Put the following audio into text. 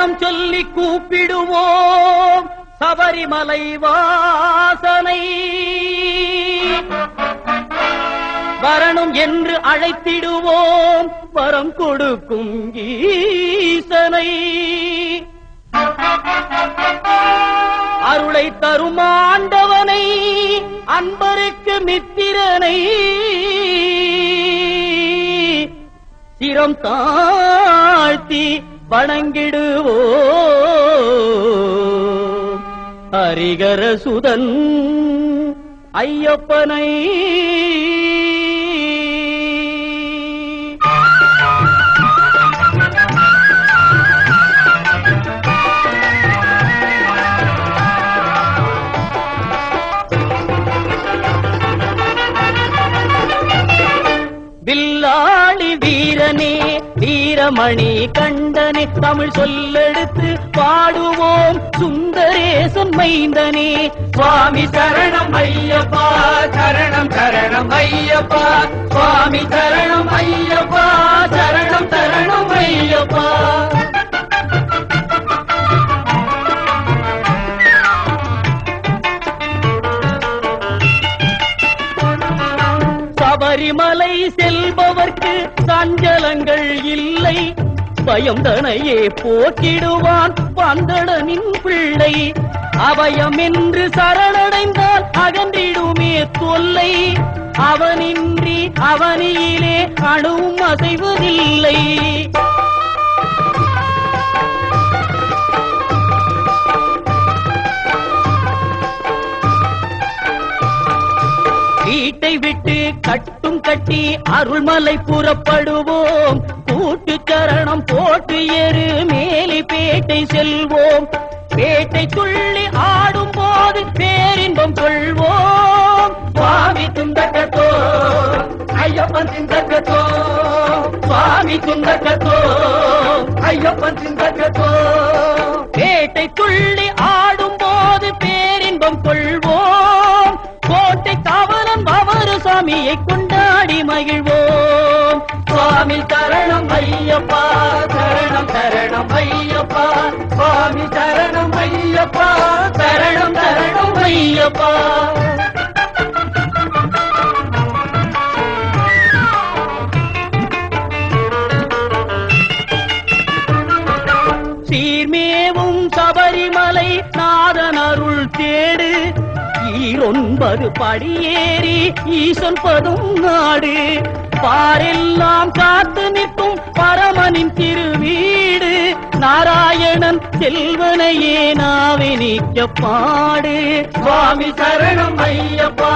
சரணம் சொல்லி கூப்பிடுவோம் சபரிமலை வாசனை வரணும் என்று அழைத்திடுவோம் வரம் கொடுக்கும் ஈசனை அருளை தரும் ஆண்டவனை அன்பருக்கு மித்திரனை சிரம் தாழ்த்தி வணங்கிடுவோம் ஹரிகர சுதன் ஐயப்பனை. வில்லாளி வீரனே வீரமணி கண்டனே தமிழ் சொல்லெடுத்து பாடுவோம் சுந்தரேசன் மைந்தனே. சுவாமி சரணம் ஐயப்பா சரணம் சரணம் ஐயப்பா சுவாமி சரணம் ஐயப்பா சரணம் சரணம் ஐயப்பா. சபரிமலை செல்பவர்க்கு சஞ்சலங்கள் இல்லை பயம் தனையே போக்கிடுவான் பந்தடனின் பிள்ளை. அபயம் என்று சரணடைந்தால் அகன்றிடுமே தொல்லை அவனின்றி அவனியிலே அணுவும் அசைவதில்லை. வீட்டை விட்டு கட்டும் கட்டி அருள்மலை புறப்படுவோம் கூட்டு சரணம் போட்டு ஏறு மேலி பேட்டை செல்வோம். பேட்டை துள்ளி ஆடும் போது பேரின்பம் கொள்வோம். சுவாமி துந்தகத்தோ ஐயப்பன் சிந்தகத்தோ சுவாமி துந்தகத்தோ ஐயப்பன் சிந்தகத்தோ. பேட்டை துள்ளி ஆடும் போது பேரின்பம் கொள்வோம். கோட்டை காவலன் பவரு சாமியை கொண்டாடி மகிழ்வோம். சுவாமி சரணம் ஐயப்பா சரணம் சரணம் ஐயப்பா சுவாமி சரணம் ஐயப்பா சரணம் சரணம் ஐயப்பா. சீர்மேவும் சபரிமலை நாதன் அருள் தேடு 9 படியேறி ஈசன் பதும் நாடு பாரெல்லாம் காத்து நிற்கும் பரமனின் திருவீடு. நாராயணன் செல்வனையே நாவே நீக்க பாடு. சுவாமி சரணம் ஐயப்பா